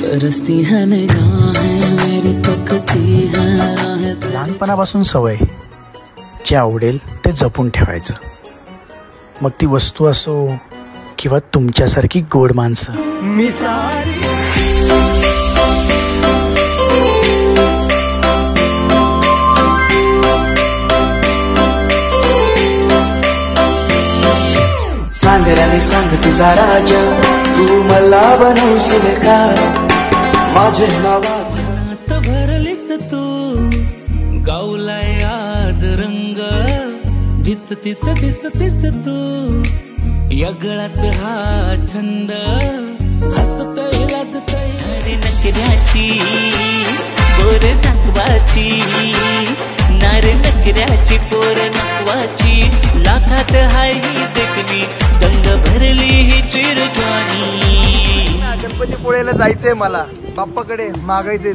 तरसती है निगाहें मेरी तकती है राहें। लहानपणापासून सवय जे आवडेल ते जपून ठेवायचं, मग ती वस्तू असो किंवा तुमच्यासारखी गोड माणसं। मी सारी सांगराने सांग तुझा राजा, तू मला बनवशील का माझे नावाचं नात भरलीस तू, गावलाय आज रंग जित तित दिसतीस तू, यगळाच हा छंद हसतय लाजतय अरे नकऱ्याची पोर नकवाची, नार नकऱ्याची पोर नकवाची, लाखात हाय ही देखणी गंग भरली ही चिरजवानी। गणपतीपुळेला जायचंय मला, बाप्पाकडे मागायचंय।